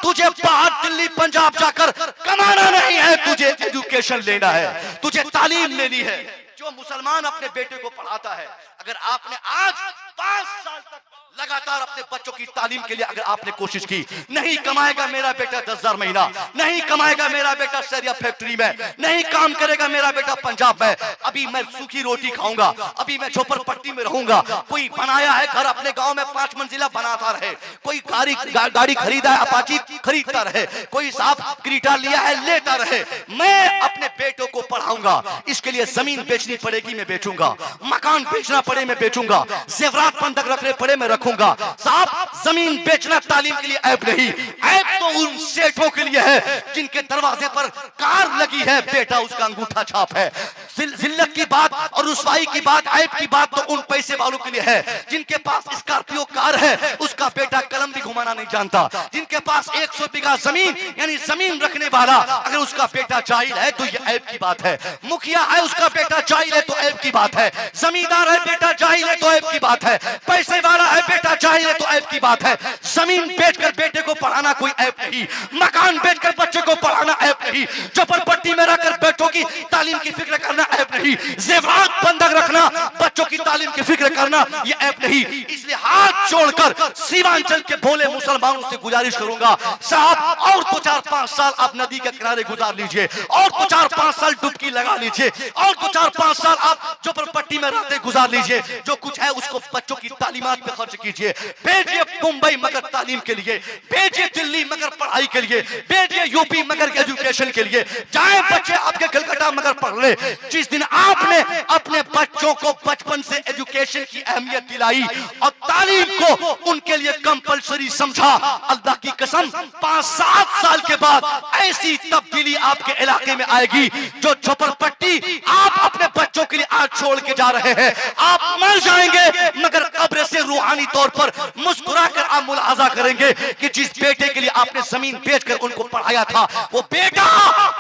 तुझे बाहर दिल्ली पंजाब जाकर कमाना नहीं है, तुझे एजुकेशन लेना है, तुझे तालीम लेनी है। जो मुसलमान अपने बेटे को पढ़ाता है, अगर आपने आज 5 साल तक लगातार अपने बच्चों की तालीम के लिए अगर आपने कोशिश की, नहीं कमाएगा मेरा बेटा 10,000 महीना, नहीं कमाएगा मेरा बेटा शहरिया फैक्ट्री में, नहीं काम करेगा मेरा बेटा पंजाब में, अभी मैं सूखी रोटी खाऊंगा, अभी मैं झोपड़पट्टी में रहूंगा, कोई बनाया है घर अपने गांव में 5 मंजिला बनाता रहे, कोई गाड़ी खरीदा है अपाची खरीदता रहे, कोई साहब क्रीटा लिया है लेता रहे, मैं अपने बेटों को पढ़ाऊंगा, इसके लिए जमीन बेचनी पड़ेगी मैं बेचूंगा, मकान बेचना पड़े मैं बेचूंगा, जेवरात बंधक रखने पड़े मैं रखूंगा। साहब जमीन बेचना तालीम के लिए ऐप नहीं, ऐप तो उन सेठों के लिए है जिनके दरवाजे पर कार लगी है, बेटा उसका अंगूठा छाप है। जिल्लत की बात और रुसवाई की बात, ऐप की बात तो उन पैसे वालों के लिए है जिनके पास स्कॉर्पियो कार है, उसका बेटा कलम भी घुमाना नहीं जानता, जिनके पास 100 बीघा जमीन यानी जमीन रखने वाला अगर उसका बेटा जाहिल है तो ये ऐप की बात है, मुखिया है उसका बेटा जाहिल है तो ऐप की बात है, जमींदार है बेटा जाहिल है तो ऐप की बात है, पैसे वाला है बेटा चाहिए तो ऐप की बात है। जमीन बेचकर बेटे को पढ़ाना कोई ऐप नहीं, मकान बेचकर बच्चे को पढ़ाना ऐप नहीं, झोपड़पट्टी में रहकर बेटों की तालीम की फिक्र करना ऐप नहीं, जेवरात बंधक रखना बच्चों की तालीम की फिक्र करना ये ऐप नहीं। इसलिए हाथ जोड़कर सीमांचल के भोले मुसलमानों से गुजारिश करूंगा, साहब और तो 4-5 साल आप नदी के किनारे गुजार लीजिए, और तो 4-5 साल डुबकी लगा लीजिए, और तो 4-5 साल आप झोपड़पट्टी में रहते गुजार लीजिए, जो कुछ है उसको बच्चों की तालीमात पे खर्च कीजिए, भेजिए मुंबई मगर तालीम के लिए, भेजिए दिल्ली मगर पढ़ाई के लिए, भेजिए यूपी मगर एजुकेशन के लिए, जाए बच्चे आपके कलकत्ता मगर पढ़ ले। जिस दिन आपने अपने बच्चों को बचपन से एजुकेशन की अहमियत दिलाई और तालीम को उनके लिए कंपलसरी समझा, अल्लाह की कसम 5-7 साल के बाद ऐसी तब्दीली आपके इलाके में आएगी जो झोपड़पट्टी आप अपने बच्चों के लिए आज छोड़ के जा रहे हैं, आप मर जाएंगे मगर कब्र से रूहानी तौर पर मुस्कुराकर आप मुलाहाजा करेंगे कि जिस बेटे के लिए आपने जमीन बेचकर उनको पढ़ाया था, वो बेटा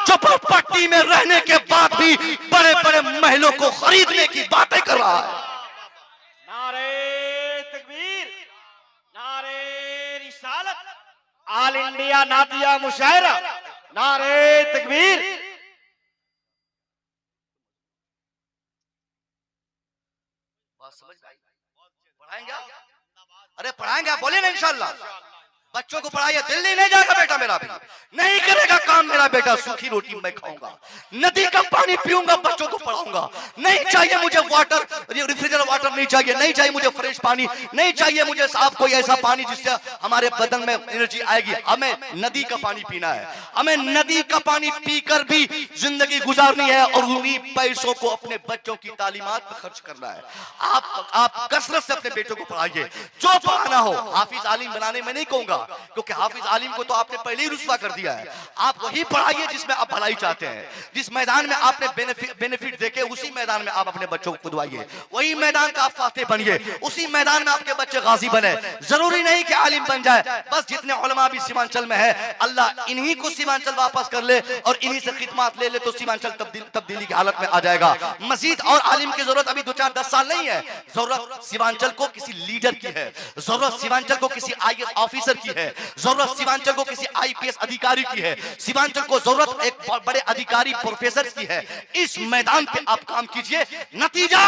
झोपड़पट्टी में रहने के बाद भी बड़े बड़े महलों को खरीदने की बातें कर रहा है। नारे तकबीर, नारे रिसालत, ऑल इंडिया नादिया मुशायरा, नारे तकबीर। पढ़ाएंगे, अरे पढ़ाएंगे, आप बोले ना इंशाल्लाह। बच्चों को पढ़ाइए, दिल्ली नहीं जाएगा बेटा मेरा भी, नहीं करेगा काम मेरा बेटा, सूखी रोटी मैं खाऊंगा, नदी का पानी पीऊंगा, बच्चों को पढ़ाऊंगा, नहीं चाहिए मुझे वाटर, रेफ्रिजरेटर वाटर नहीं चाहिए, नहीं चाहिए मुझे फ्रेश पानी, नहीं चाहिए मुझे साफ कोई ऐसा पानी जिससे हमारे बदन में एनर्जी आएगी, हमें नदी का पानी पीना है, हमें नदी का पानी पीकर भी जिंदगी गुजारनी है और उन्हीं पैसों को अपने बच्चों की तालीमात पर खर्च करना है। आप कसरत से अपने बेटों को पढ़ाइए, जो पढ़ाना हो। हाफिज आलिम बनाने में नहीं कहूंगा, क्योंकि हाफिज आलिम को तो आपने पहले ही रुस्वा कर दिया है। आप वही पढ़ाइए जिसमें आप भलाई चाहते हैं, जिस मैदान में आपने बेनिफिट देखे उसी मैदान में आप अपने बच्चों को खुदवाइए, वही मैदान का आप फातेह बनिए, उसी मैदान में आपके बच्चे गाजी बने। जरूरी नहीं कि आलिम बन जाए, बस जितने उलमा भी सीमांचल में है अल्लाह इन्हीं को सीमांचल वापस कर ले और इन्हीं से खिदमत ले ले तो सीमांचल तब्दीली की हालत में आ जाएगा। मजीद और आलिम की जरूरत अभी 2-4-10 साल नहीं है, जरूरत सीमांचल को किसी लीडर की है, जरूरत सीमांचल को किसी IAS ऑफिसर की है, जरूरत सीमांचल को किसी IPS अधिकारी की है, सीमांचल को जरूरत एक बड़े अधिकारी प्रोफेसर की है। इस मैदान पे आप काम कीजिए, नतीजा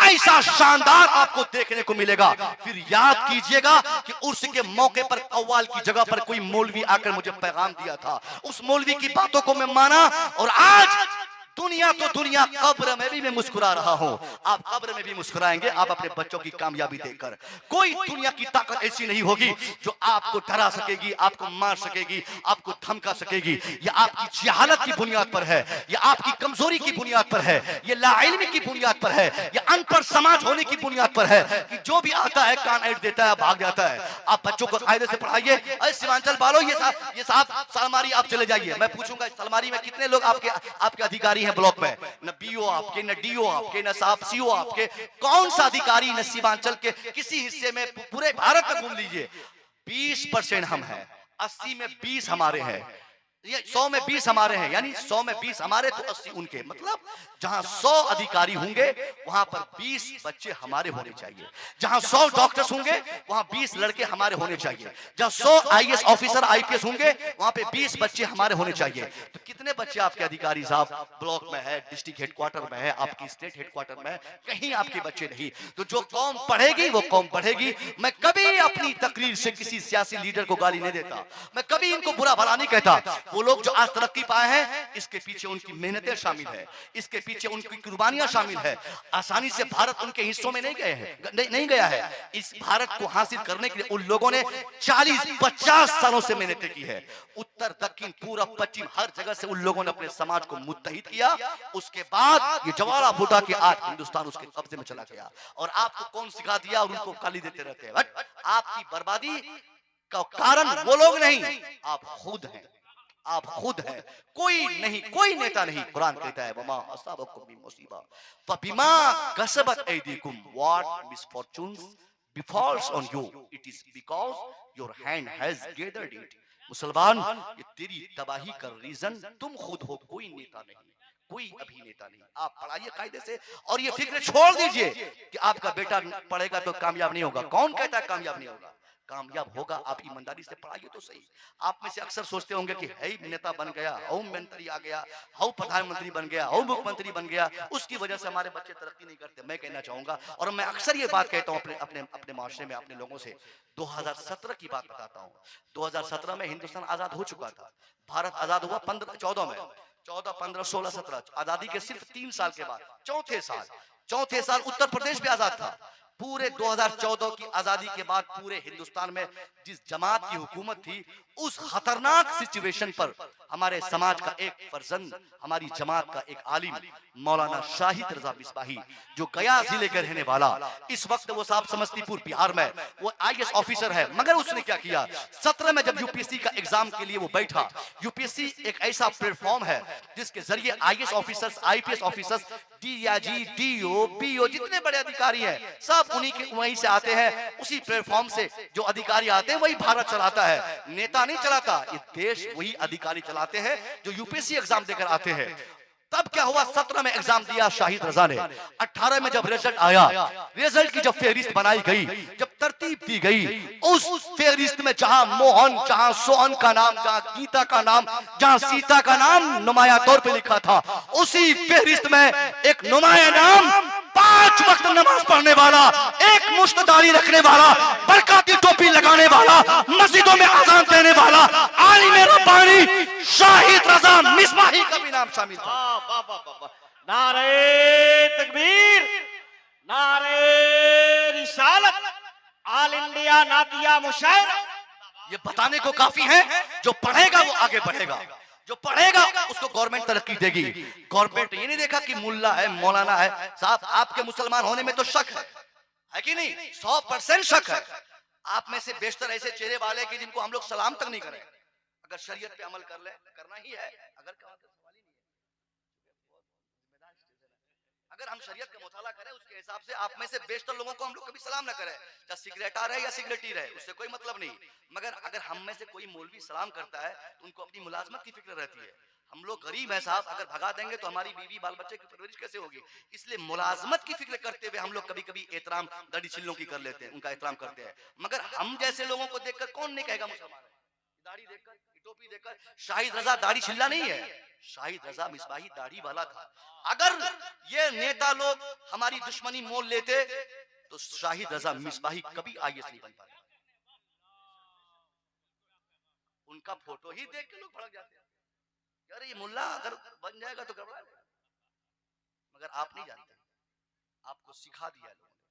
ऐसा शानदार आपको देखने को मिलेगा। फिर याद कीजिएगा कि उर्स के मौके पर कव्वाल की जगह पर कोई मौलवी आकर मुझे पैगाम दिया था, उस मौलवी की बातों को मैं माना और आज दुनिया तो दुनिया, कब्र में भी मैं मुस्कुरा रहा हूं, आप कब्र में भी मुस्कुराएंगे आप अपने बच्चों की कामयाबी देखकर। कोई दुनिया की ताकत ऐसी नहीं होगी जो आपको डरा सकेगी, आपको मार सकेगी, आपको धमका सकेगी। ये आपकी जहालत की बुनियाद पर है, ये आपकी कमजोरी की बुनियाद पर है, ये लाइल्मी की बुनियाद पर है, ये अनपढ़ समाज होने की बुनियाद पर है कि जो भी आता है कान ऐट देता है, भाग जाता है। आप बच्चों को कायदे से पढ़ाइए। अरे सीमांचल वालों, ये साहब सलमारी आप चले जाइए, मैं पूछूंगा सलमारी में कितने लोग आपके अधिकारी हैं ब्लॉक में? न बीओ आपके, न डीओ आपके, न साहब सीओ आपके, कौन सा अधिकारी न सीमांचल के किसी हिस्से में? पूरे भारत में घूम लीजिए, 20% हम हैं, 80 में 20 हमारे हैं, ये 100 में 20 हमारे हैं, यानी 100 में 20 हमारे तो 80 उनके। मतलब जहां 100 अधिकारी होंगे वहां पर 20 बच्चे हमारे होने चाहिए। जहां 100 डॉक्टर्स होंगे वहां 20 लड़के हमारे होने चाहिए। जहां 100 आईएएस ऑफिसर आईपीएस होंगे वहां पे 20 बच्चे हमारे होने चाहिए। तो कितने बच्चे आपके अधिकारी साहब ब्लॉक में है, डिस्ट्रिक्ट हेडक्वार्टर में है, आपकी स्टेट हेडक्वार्टर में है? कहीं आपके बच्चे नहीं। तो जो कौम पढ़ेगी वो कौम बढ़ेगी। मैं कभी अपनी तकरीर से किसी सियासी लीडर को गाली नहीं देता, मैं कभी इनको बुरा भला नहीं कहता। वो लोग जो आज तरक्की पाए हैं इसके पीछे उनकी मेहनतें शामिल है, इसके पीछे उनकी कुर्बानियां शामिल है। आसानी से भारत उनके हिस्सों में नहीं गए हैं, नहीं गया है। इस भारत को हासिल करने के लिए उन लोगों ने 40-50 सालों से मेहनतें की है। उत्तर दक्षिण पूरब पश्चिम हर जगह से उन लोगों ने अपने समाज को मुत्तहिद किया। उसके बाद ये ज्वाला फूटा कि आज हिंदुस्तान उसके कब्जे में चला गया। और आपको कौन सिखा दिया? और उनको गाली देते रहते हैं। आपकी बर्बादी का कारण वो लोग नहीं, आप खुद हैं, आप खुद हैं। कोई नहीं, कोई नेता नहीं। कुरान कहता है वमा असाबकुम मिन मुसीबा फबिमा कसबत ऐदीकुम, what misfortunes befalls on you it is because your hand has gathered it। मुसलमान, ये तेरी तबाही का रीजन तुम खुद हो, कोई नेता नहीं, कोई अभिनेता नहीं। आप पढ़ाइए कायदे से और ये फिक्र छोड़ दीजिए कि आपका बेटा पढ़ेगा तो कामयाब नहीं होगा। कौन कहता है कामयाब नहीं होगा? कामयाब होगा। आप ईमानदारी से पढ़ाइए तो सही। आप में से अक्सर सोचते होंगे कि है नेता बन गया, होम मंत्री आ गया, हो प्रधानमंत्री बन गया, हो मुख्यमंत्री बन गया, उसकी वजह से हमारे बच्चे तरक्की नहीं करते। मैं कहना चाहूंगा और मैं अक्सर ये बात कहता हूं अपने अपने अपने माशरे में अपने लोगों से। 2017 की बात बताता हूं। 2017 में हिंदुस्तान आजाद हो चुका था। भारत आजाद हुआ 14 में, 14, 15, 16, 17 आजादी के सिर्फ 3 साल के बाद चौथे साल उत्तर प्रदेश भी आजाद था। पूरे 2014 की आजादी के बाद पूरे हिंदुस्तान में जिस जमात की हुकूमत थी, उस खतरनाक सिचुएशन पर हमारे समाज का एक फर्जंद, हमारी जमात का एक आलिम मौलाना शाहिद रजा मिसबाही, जो गया जिले के रहने वाला, इस वक्त वो साहब समस्तीपुर बिहार में वो आईएएस ऑफिसर है। मगर उसने क्या किया, 17 में जब यूपीएससी का एग्जाम के लिए वो बैठा, यूपीएससी एक ऐसा प्लेटफॉर्म है जिसके जरिए IAS officers, IPS officers, DIG, DO, BO, जितने बड़े अधिकारी हैं सब उन्हीं के वहीं से आते हैं। उसी प्लेटफॉर्म से जो अधिकारी आते हैं वही भारत चलाता है, नेता नहीं चलाता। ये देश वही अधिकारी चलाते हैं जो यूपीएससी एग्जाम देकर आते हैं। तब क्या हुआ, 17 में एग्जाम दिया शाहिद रजा ने, 18 में जब रिजल्ट आया, रिजल्ट की जब फेहरिस्त बनाई गई, जब तरतीब दी गई, उस फेहरिस्त में जहां मोहन, जहां सोहन का नाम, जहां गीता का नाम, जहां सीता का नाम नुमाया तौर पे लिखा था, उसी फेहरिस्त में एक नुमाया नाम 5 वक्त नमाज पढ़ने वाला, एक मुश्त दाढ़ी रखने वाला, बरकाती टोपी लगाने वाला, मस्जिदों में अजान देने वाला आलिम रब्बानी शाहिद रजा मिसबाही का भी नाम शामिल था। नारे तकबीर, नारे रिसालत, ऑल इंडिया नातिया मुशायरा। ये बताने को काफी है, जो पढ़ेगा वो आगे बढ़ेगा, जो पढ़ेगा उसको गवर्नमेंट तरक्की देगी। गवर्नमेंट ये नहीं देखा कि मुल्ला है, मौलाना है। साहब, आपके मुसलमान होने में तो शक है कि नहीं? 100% शक है। आप में से बेशतर ऐसे चेहरे वाले कि जिनको हम लोग सलाम तक नहीं करें। अगर शरीयत पे अमल कर ले, करना ही है, अगर सवाल ही नहीं है। अगर हम शरीयत का मुताला करें उसके हिसाब से आप में से बेशतर लोगों को हम लोग कभी सलाम ना करें, चाहे सिगरेटा रहे या सिगरेटी रहे, उससे कोई मतलब नहीं। मगर अगर हम में से कोई मौलवी सलाम करता है तो उनको अपनी मुलाजमत की फिक्र रहती है। हम लोग गरीब हैं साहब, अगर भगा देंगे तो हमारी बीवी बाल बच्चे की परवरिश कैसे होगी? इसलिए मुलाजमत की फिक्र करते हुए हम लोग कभी कभी एहतराम दाढ़ी छिल्लों की कर लेते हैं, उनका एहतराम करते हैं। मगर हम जैसे लोगों को देखकर कौन नहीं कहेगा मुसलमान है? दाढ़ी देखकर, टोपी देखकर। शाहिद रजा दाढ़ी छिल्ला नहीं है, शाहिद रजा मिसबाही दाढ़ी वाला था। अगर ये नेता लोग हमारी दुश्मनी मोल लेते तो शाहिद रजा मिसबाही कभी आईएएस नहीं बन पाता। उनका फोटो ही देख के लोग भड़क जाते हैं, यार ये मुल्ला अगर बन जाएगा तो गड़बड़ा जाएगा। मगर आप नहीं जानते, आपको सिखा दिया लोगों ने,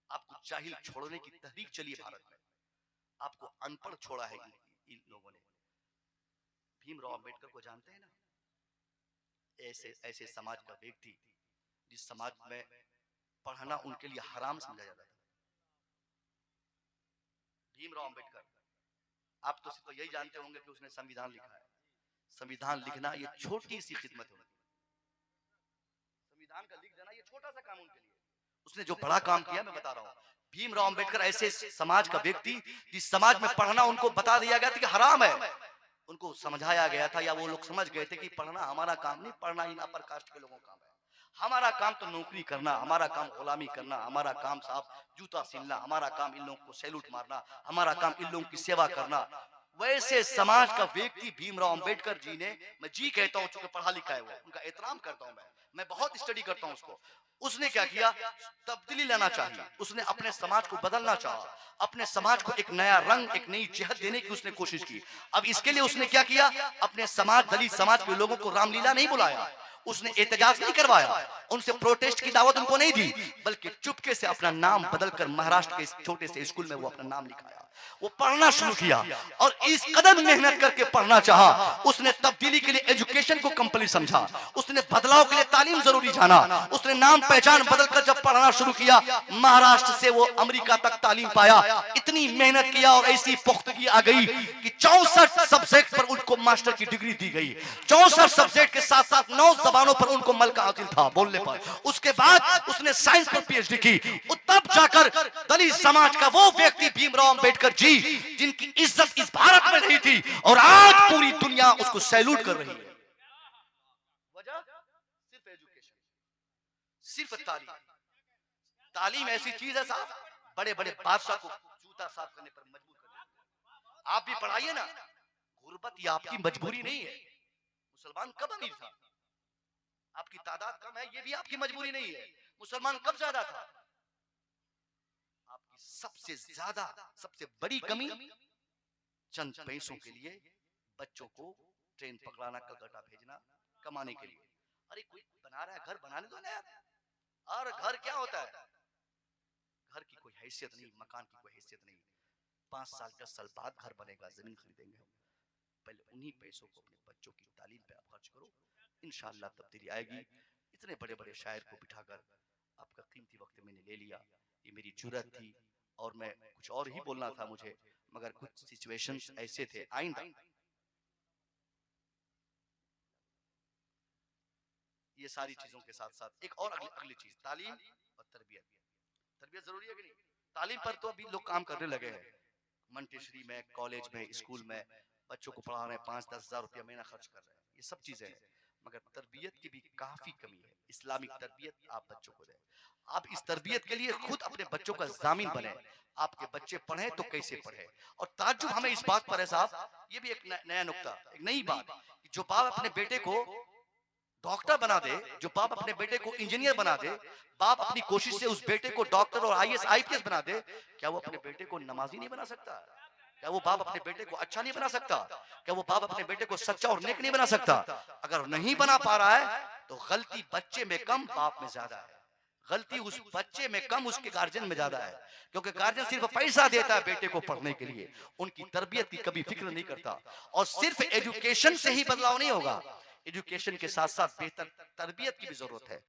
आपको जाहिल छोड़ने की तहरीक चली है भारत में, आपको अनपढ़ छोड़ा है इन लोगों ने। भीमराव अंबेडकर को जानते हैं ना, ऐसे ऐसे समाज का व्यक्ति जिस समाज में पढ़ना उनके लिए हराम समझा जाता था। भीमराव अंबेडकर, आप तो सिर्फ यही जानते होंगे कि उसने संविधान लिखा है। संविधान लिखना ये छोटी सी खिदमत होती है, संविधान का लिख देना ये छोटा सा काम उनके लिए। उसने जो बड़ा काम किया मैं बता रहा हूँ। भीमराव अंबेडकर ऐसे समाज का व्यक्ति जिस समाज में पढ़ना उनको बता दिया गया था कि हराम है, उनको समझाया गया था, या वो लोग समझ गए थे कि पढ़ना हमारा काम नहीं, पढ़ना इन अपर कास्ट के लोगों का काम है। हमारा काम तो नौकरी करना, हमारा काम गुलामी करना, हमारा काम साहब जूता सिलना, हमारा काम इन लोगों को सैल्यूट मारना, हमारा काम इन लोगों की सेवा करना। वैसे समाज का व्यक्ति भीमराव अंबेडकर जी ने, मैं जी कहता हूं चूंकि पढ़ा लिखा है वो, उनका एहतराम करता हूं मैं बहुत स्टडी करता हूं उसको। उसने क्या किया, तब्दीली लाना चाहिए, उसने अपने समाज को बदलना चाहा, अपने समाज को एक नया रंग, एक नई जिहत देने की उसने कोशिश की। अब इसके लिए उसने क्या किया, अपने समाज, दलित समाज के लोगों को रामलीला नहीं बुलाया, उसने एहतजाज नहीं करवाया, उनसे प्रोटेस्ट की दावत उनको नहीं दी, बल्कि चुपके से अपना नाम बदलकर महाराष्ट्र के इस छोटे से स्कूल में वो अपना नाम लिखाया, वो पढ़ना शुरू किया और इस कदर मेहनत करके पढ़ना चाहा। उसने तब्दीली के लिए एजुकेशन को कंपल्सरी समझा, उसने बदलाव के लिए तालीम जरूरी जाना, उसने नाम पहचान बदलकर जब पढ़ना शुरू किया, महाराष्ट्र से वो अमेरिका तक तालीम पाया। इतनी मेहनत किया और ऐसी पुख्तगी आ गई कि 64 सब्जेक्ट पर उनको मास्टर की डिग्री दी गई। 64 सब्जेक्ट के साथ साथ 9 जबानों पर उनको मलका हासिल था बोलने पर। उसके बाद उसने साइंस पर पीएचडी की। तब जाकर दलित समाज का वो व्यक्ति भीमराव अंबेडकर जी, जिनकी इज्जत इस भारत में नहीं थी और आज पूरी दुनिया उसको सैल्यूट कर रही है। वजह सिर्फ एजुकेशन, सिर्फ तालीम। तालीम ऐसी चीज है साहब, बड़े बड़े बादशाह को जूता साफ करने पर मजबूर कर देती है। आप भी पढ़ाइए ना, गुर्बत ये आपकी मजबूरी नहीं है। मुसलमान कब अमीर था, आपकी तादाद कम है, ये भी आपकी मजबूरी नहीं है। मुसलमान कब ज्यादा था, आपकी सबसे ज्यादा सबसे बड़ी कमी चंद पैसों के लिए बच्चों को ट्रेन पकड़ाना, कलकत्ता भेजना कमाने के लिए। अरे कोई बना रहा है घर, बनाने दो ना यार। और घर क्या होता है, घर की कोई हैसियत नहीं, मकान की कोई हैसियत नहीं। 5 साल 10 साल बाद घर बनेगा, जमीन खरीदेंगे हम। पहले उन्हीं पैसों को अपने बच्चों की तालीम पे आप खर्च करो, इंशाअल्लाह तब्दीली आएगी। इतने बड़े बड़े शायर को बिठाकर आपका कीमती वक्त मैंने ले लिया, ये मेरी जुर्रत थी और मैं कुछ और ही बोलना था मुझे, मगर कुछ सिचुएशंस ऐसे थे। आइंदा ये सारी चीजों के साथ साथ एक और अगली चीज, तालीम और तरबियत। तरबियत जरूरी है कि नहीं? तालीम पर तो अभी लोग काम करने लगे हैं, मंटेश्वरी में, कॉलेज में, स्कूल में बच्चों को पढ़ा रहे हैं, 5-10 हजार रुपया महीना खर्च कर रहे हैं, ये सब चीजें हैं। मगर तरबियत की भी काफी कमी है। इस्लामिक तरबियत आप बच्चों को दें। आप इस तरबियत के लिए खुद अपने बच्चों का जामिन बने। आपके बच्चे पढ़े तो कैसे पढ़े। और ताज्जुब हमें इस बात पर है साहब, ये भी एक नया नुक्ता, एक नई बात, जो बाप अपने बेटे को डॉक्टर बना दे, जो बाप अपने बेटे को इंजीनियर बना दे, बाप अपनी कोशिश से उस बेटे को डॉक्टर और आईएएस आईपीएस बना दे, क्या वो अपने बेटे को नमाजी नहीं बना सकता? क्या वो बाप अपने बेटे को अच्छा नहीं बना सकता? क्या वो बाप अपने बेटे को सच्चा और नेक नहीं बना सकता? अगर नहीं बना पा रहा है तो गलती बच्चे में कम, बाप में ज्यादा है। गलती उस बच्चे में कम, उसके गार्जियन में ज्यादा है, क्योंकि गार्जियन सिर्फ पैसा देता है बेटे को पढ़ने के लिए, उनकी तरबियत की कभी फिक्र नहीं करता। और सिर्फ एजुकेशन से ही बदलाव नहीं होगा, एजुकेशन के साथ साथ बेहतर तरबियत की भी जरूरत है।